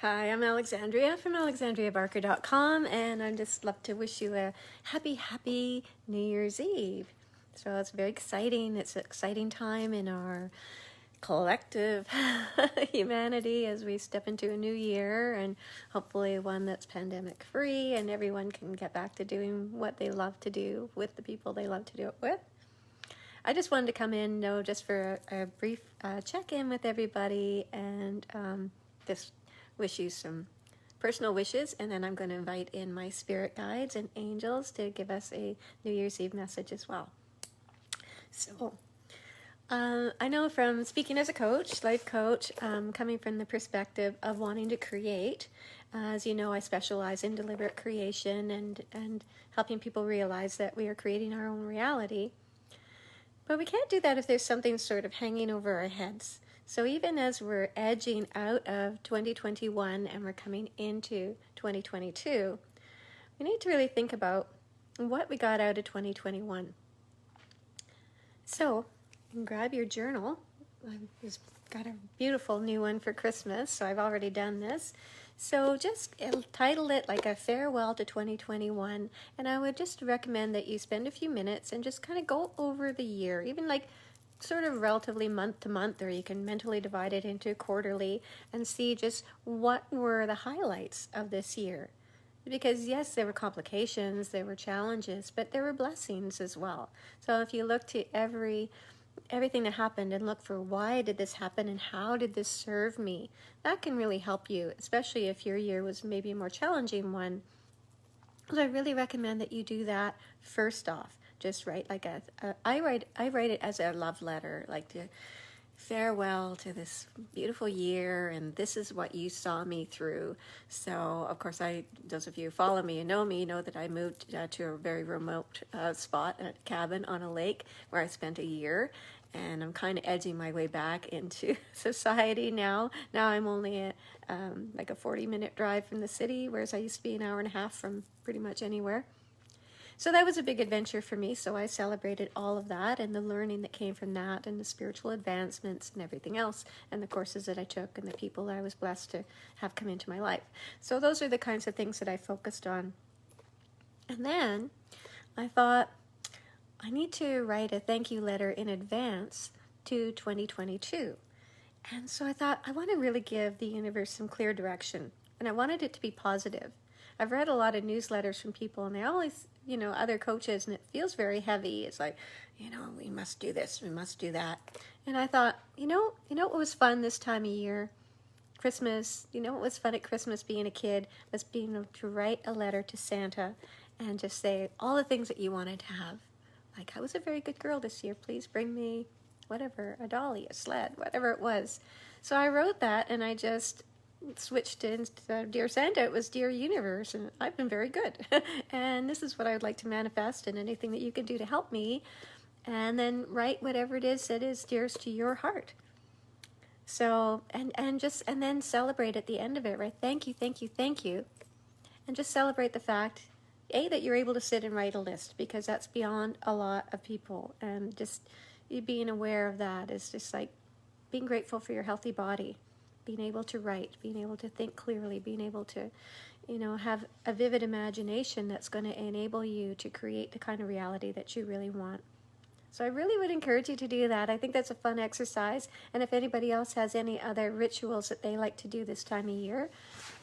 Hi, I'm Alexandria from alexandriabarker.com, and I'd just love to wish you a happy New Year's Eve. So it's very exciting. It's an exciting time in our collective humanity as we step into a new year, and hopefully one that's pandemic free and everyone can get back to doing what they love to do with the people they love to do it with. I just wanted to come in, just for a brief check-in with everybody, and just wish you some personal wishes, and then I'm going to invite in my spirit guides and angels to give us a New Year's Eve message as well. So, I know from speaking as a coach, life coach, coming from the perspective of wanting to create, as you know, I specialize in deliberate creation and helping people realize that we are creating our own reality. But we can't do that if there's something sort of hanging over our heads. So even as we're edging out of 2021 and we're coming into 2022, we need to really think about what we got out of 2021. So you can grab your journal. I've just got a beautiful new one for Christmas, so I've already done this. So just title it like a farewell to 2021, and I would just recommend that you spend a few minutes and just kind of go over the year, even like sort of relatively month to month, or you can mentally divide it into quarterly and see just what were the highlights of this year. Because yes, there were complications, there were challenges, but there were blessings as well. So if you look to everything that happened and look for why did this happen and how did this serve me, that can really help you, especially if your year was maybe a more challenging one. So I really recommend that you do that first off. Just write like I write it as a love letter, like to farewell to this beautiful year, and this is what you saw me through. So of course, those of you who follow me and know me know that I moved to a very remote spot, a cabin on a lake where I spent a year, and I'm kind of edging my way back into society now. Now I'm only like a 40-minute drive from the city, whereas I used to be an hour and a half from pretty much anywhere. So that was a big adventure for me, so I celebrated all of that and the learning that came from that and the spiritual advancements and everything else and the courses that I took and the people that I was blessed to have come into my life. So those are the kinds of things that I focused on. And then I thought, I need to write a thank you letter in advance to 2022. And so I thought, I want to really give the universe some clear direction, and I wanted it to be positive. I've read a lot of newsletters from people, and they always, other coaches, and it feels very heavy. It's like, we must do this, we must do that. And I thought, what was fun this time of year? Christmas, what was fun at Christmas being a kid was being able to write a letter to Santa and just say all the things that you wanted to have. Like, I was a very good girl this year. Please bring me whatever, a dolly, a sled, whatever it was. So I wrote that, and I just switched to, instead of Dear Santa, it was Dear Universe, and I've been very good. And this is what I would like to manifest, and anything that you can do to help me. And then write whatever it is that is dearest to your heart. So, and then celebrate at the end of it, right? Thank you, thank you, thank you. And just celebrate the fact, that you're able to sit and write a list, because that's beyond a lot of people. And just you being aware of that is just like being grateful for your healthy body, being able to write, being able to think clearly, being able to, have a vivid imagination that's going to enable you to create the kind of reality that you really want. So I really would encourage you to do that. I think that's a fun exercise. And if anybody else has any other rituals that they like to do this time of year,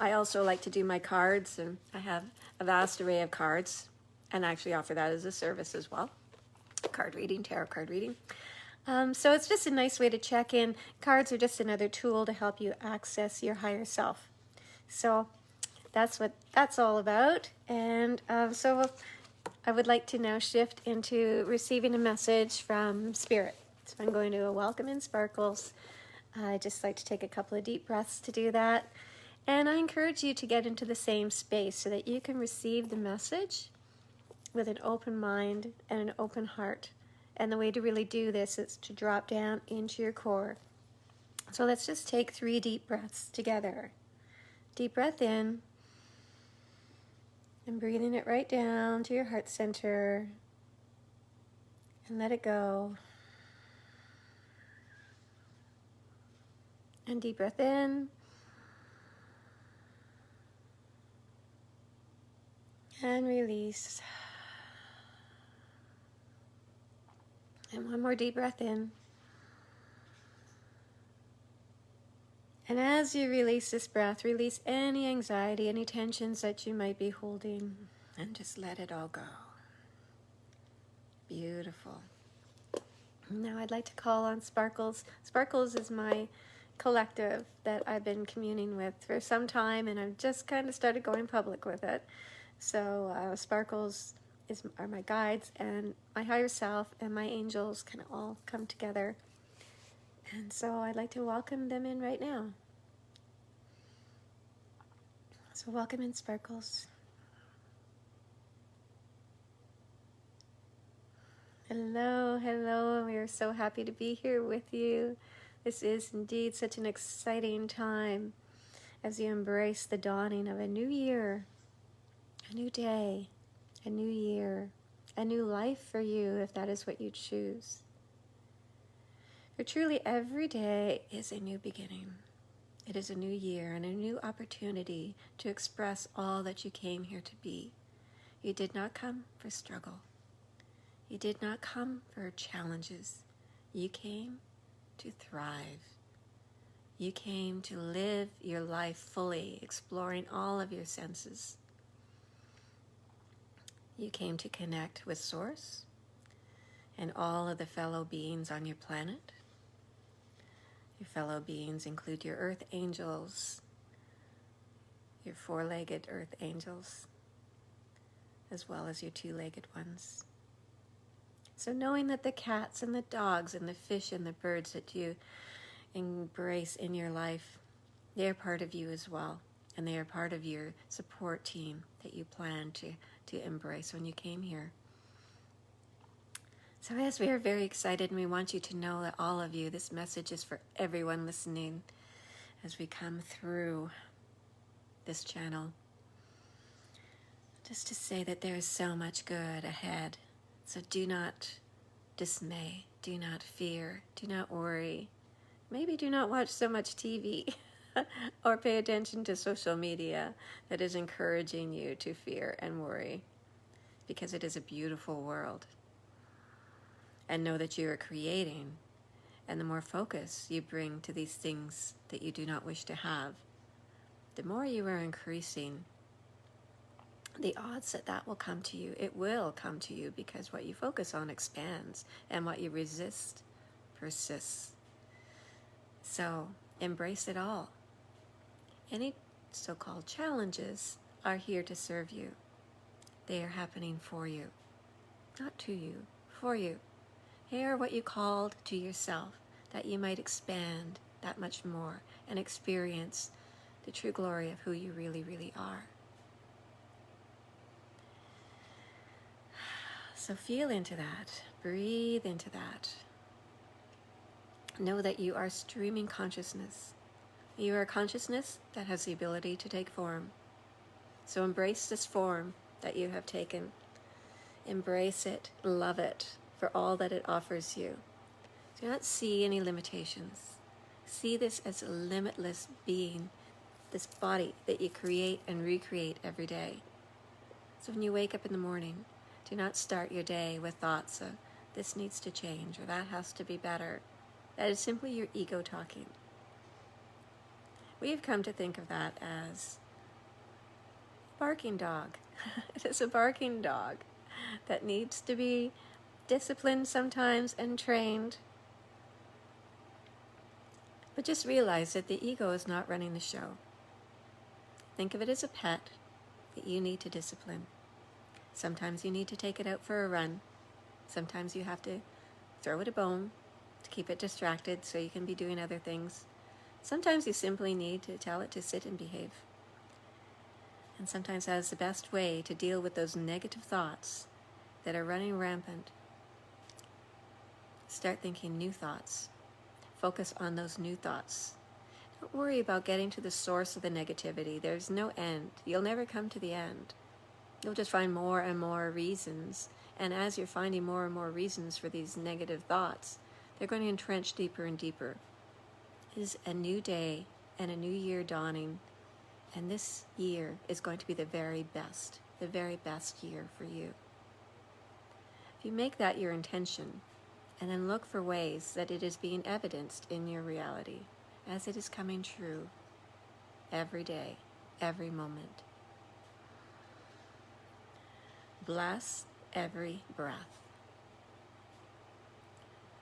I also like to do my cards, and I have a vast array of cards, and I actually offer that as a service as well. Card reading, tarot card reading. So it's just a nice way to check in. Cards are just another tool to help you access your higher self. So that's what that's all about. And so I would like to now shift into receiving a message from Spirit. So I'm going to welcome in Sparkles. I just like to take a couple of deep breaths to do that. And I encourage you to get into the same space so that you can receive the message with an open mind and an open heart. And the way to really do this is to drop down into your core. So let's just take 3 deep breaths together. Deep breath in, and breathing it right down to your heart center, and let it go. And deep breath in, And release. And one more deep breath in. And as you release this breath, release any anxiety, any tensions that you might be holding, and just let it all go. Beautiful. Now I'd like to call on Sparkles. Sparkles is my collective that I've been communing with for some time, and I've just kind of started going public with it. So Sparkles are my guides, and my higher self and my angels can all come together. And so I'd like to welcome them in right now. So welcome in, Sparkles. Hello, hello. We are so happy to be here with you. This is indeed such an exciting time as you embrace the dawning of a new year, a new day, a new year, a new life for you if that is what you choose. For truly every day is a new beginning. It is a new year and a new opportunity to express all that you came here to be. You did not come for struggle. You did not come for challenges. You came to thrive. You came to live your life fully, exploring all of your senses. You came to connect with Source and all of the fellow beings on your planet. Your fellow beings include your earth angels, your four-legged earth angels, as well as your two-legged ones. So knowing that the cats and the dogs and the fish and the birds that you embrace in your life, they are part of you as well. And they are part of your support team that you planned to embrace when you came here. So yes, we are very excited, and we want you to know that all of you, this message is for everyone listening as we come through this channel. Just to say that there is so much good ahead. So do not dismay, do not fear, do not worry. Maybe do not watch so much TV or pay attention to social media that is encouraging you to fear and worry, because it is a beautiful world. And know that you are creating, and the more focus you bring to these things that you do not wish to have, the more you are increasing the odds that that will come to you. It will come to you because what you focus on expands, and what you resist persists. So embrace it all. Any so-called challenges are here to serve you. They are happening for you, not to you, for you. They are what you called to yourself, that you might expand that much more and experience the true glory of who you really, really are. So feel into that, breathe into that. Know that you are streaming consciousness. You are a consciousness that has the ability to take form. So embrace this form that you have taken. Embrace it, love it for all that it offers you. Do not see any limitations. See this as a limitless being, this body that you create and recreate every day. So when you wake up in the morning, do not start your day with thoughts of this needs to change or that has to be better. That is simply your ego talking. We have come to think of that as a barking dog. It is a barking dog that needs to be disciplined sometimes and trained. But just realize that the ego is not running the show. Think of it as a pet that you need to discipline. Sometimes you need to take it out for a run. Sometimes you have to throw it a bone to keep it distracted so you can be doing other things. Sometimes you simply need to tell it to sit and behave. And sometimes that is the best way to deal with those negative thoughts that are running rampant. Start thinking new thoughts. Focus on those new thoughts. Don't worry about getting to the source of the negativity. There's no end. You'll never come to the end. You'll just find more and more reasons. And as you're finding more and more reasons for these negative thoughts, they're going to entrench deeper and deeper. It is a new day and a new year dawning. And this year is going to be the very best the very best year for you. If you make that your intention, and then look for ways that it is being evidenced in your reality as it is coming true every day, every moment. Bless every breath.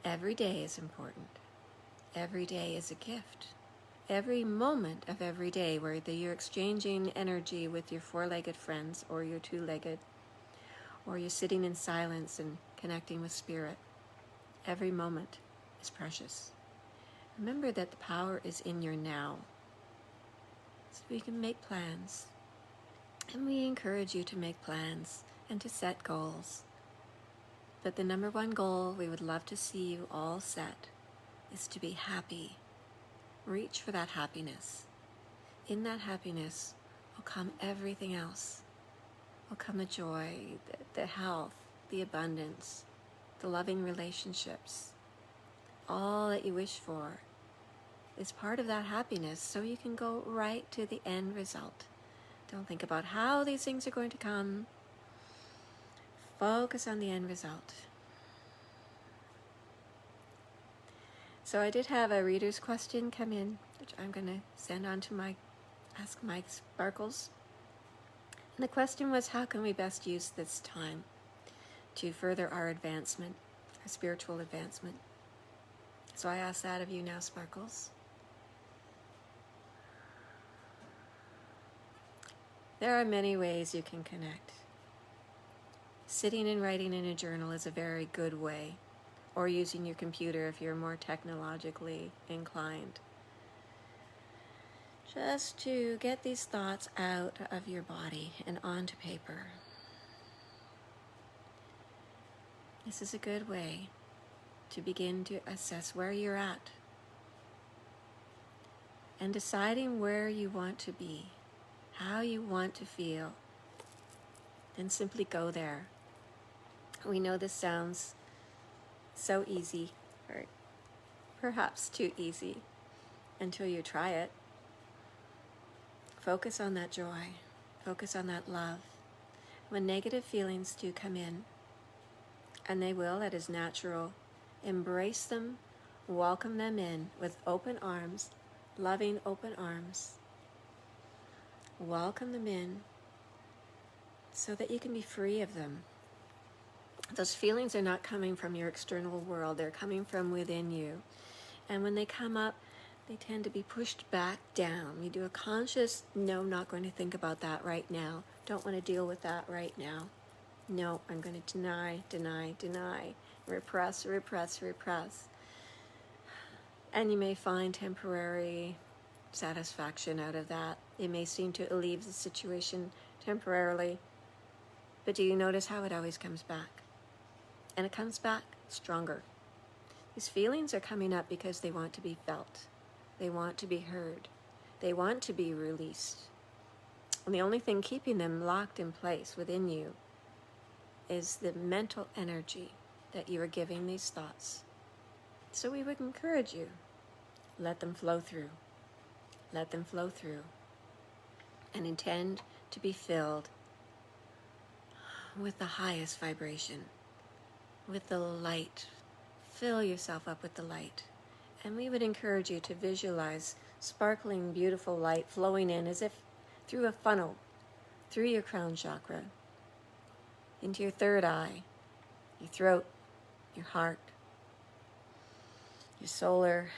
Every day is important. Every day is a gift. Every moment of every day, whether you're exchanging energy with your four-legged friends or your two-legged, or you're sitting in silence and connecting with spirit, every moment is precious. Remember that the power is in your now. So we can make plans. And we encourage you to make plans and to set goals. But the number one goal we would love to see you all set is to be happy. Reach for that happiness. In that happiness will come everything else. Will come the joy, the health, the abundance, the loving relationships. All that you wish for is part of that happiness, so you can go right to the end result. Don't think about how these things are going to come. Focus on the end result. So I did have a reader's question come in, which I'm going to send on to Ask Mike Sparkles. And the question was, how can we best use this time to further our advancement, our spiritual advancement? So I ask that of you now, Sparkles. There are many ways you can connect. Sitting and writing in a journal is a very good way, or using your computer if you're more technologically inclined. Just to get these thoughts out of your body and onto paper. This is a good way to begin to assess where you're at and deciding where you want to be, how you want to feel, and simply go there. We know this sounds so easy, or perhaps too easy, until you try it. Focus on that joy. Focus on that love. When negative feelings do come in, and they will, that is natural, embrace them, welcome them in with open arms, loving open arms. Welcome them in so that you can be free of them. Those feelings are not coming from your external world, they're coming from within you. And when they come up, they tend to be pushed back down. You do a conscious, no, I'm not going to think about that right now. Don't want to deal with that right now. No, I'm going to deny, deny, deny. Repress, repress, repress. And you may find temporary satisfaction out of that. It may seem to alleviate the situation temporarily. But do you notice how it always comes back? And it comes back stronger. These feelings are coming up because they want to be felt. They want to be heard. They want to be released. And the only thing keeping them locked in place within you is the mental energy that you are giving these thoughts. So we would encourage you, let them flow through. Let them flow through. And intend to be filled with the highest vibration, with the light. Fill yourself up with the light. And we would encourage you to visualize sparkling, beautiful light flowing in as if through a funnel, through your crown chakra, into your third eye, your throat, your heart, your solar,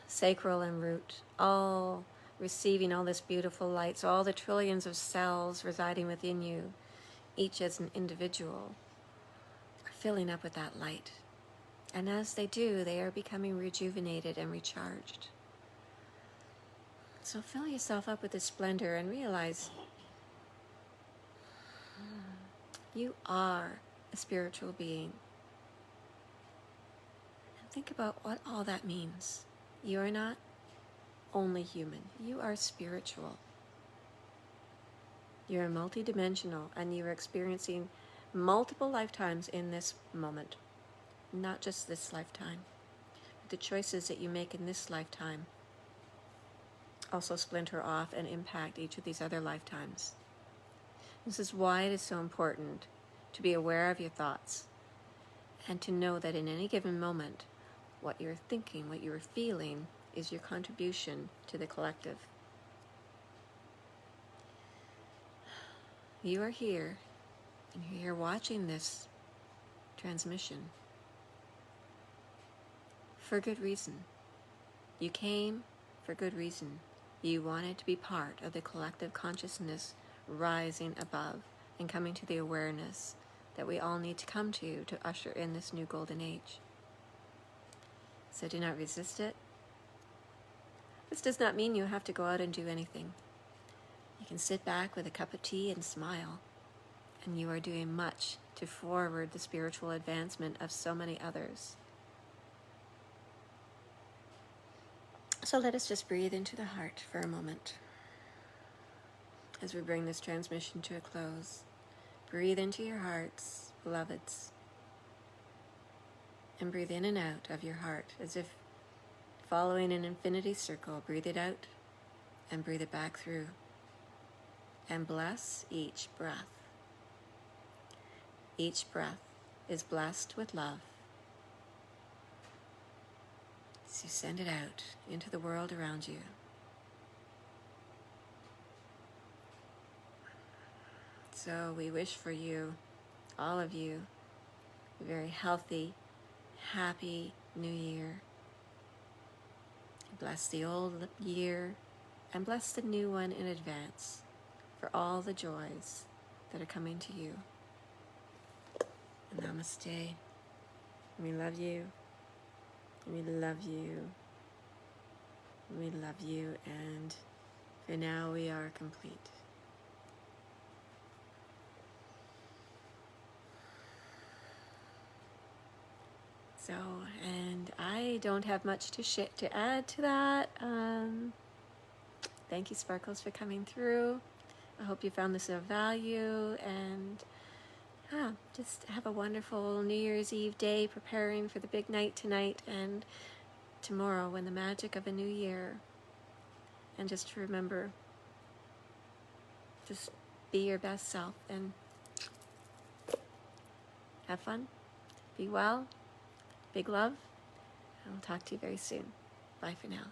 sacral, and root, all receiving all this beautiful light. So all the trillions of cells residing within you, each as an individual, are filling up with that light. And as they do, they are becoming rejuvenated and recharged. So fill yourself up with this splendor and realize you are a spiritual being. And think about what all that means. You are not only human. You are spiritual. You're multidimensional, and you are experiencing multiple lifetimes in this moment. Not just this lifetime. The choices that you make in this lifetime also splinter off and impact each of these other lifetimes. This is why it is so important to be aware of your thoughts and to know that in any given moment, what you're thinking, what you're feeling is your contribution to the collective. You are here, and you're here watching this transmission for good reason. You came for good reason. You wanted to be part of the collective consciousness rising above and coming to the awareness that we all need to come to usher in this new golden age. So do not resist it. This does not mean you have to go out and do anything. You can sit back with a cup of tea and smile, and you are doing much to forward the spiritual advancement of so many others. So let us just breathe into the heart for a moment as we bring this transmission to a close. Breathe into your hearts, beloveds, and breathe in and out of your heart as if following an infinity circle. Breathe it out and breathe it back through. And bless each breath. Each breath is blessed with love. So you send it out into the world around you. So we wish for you, all of you, a very healthy, happy new year. Bless the old year and bless the new one in advance for all the joys that are coming to you. Namaste. We love you. We love you. We love you. And for now we are complete. So, and I don't have much to add to that. Thank you, Sparkles, for coming through. I hope you found this of value, and just have a wonderful New Year's Eve day, preparing for the big night tonight and tomorrow when the magic of a new year. And just to remember, just be your best self and have fun, be well, big love, and I'll talk to you very soon. Bye for now.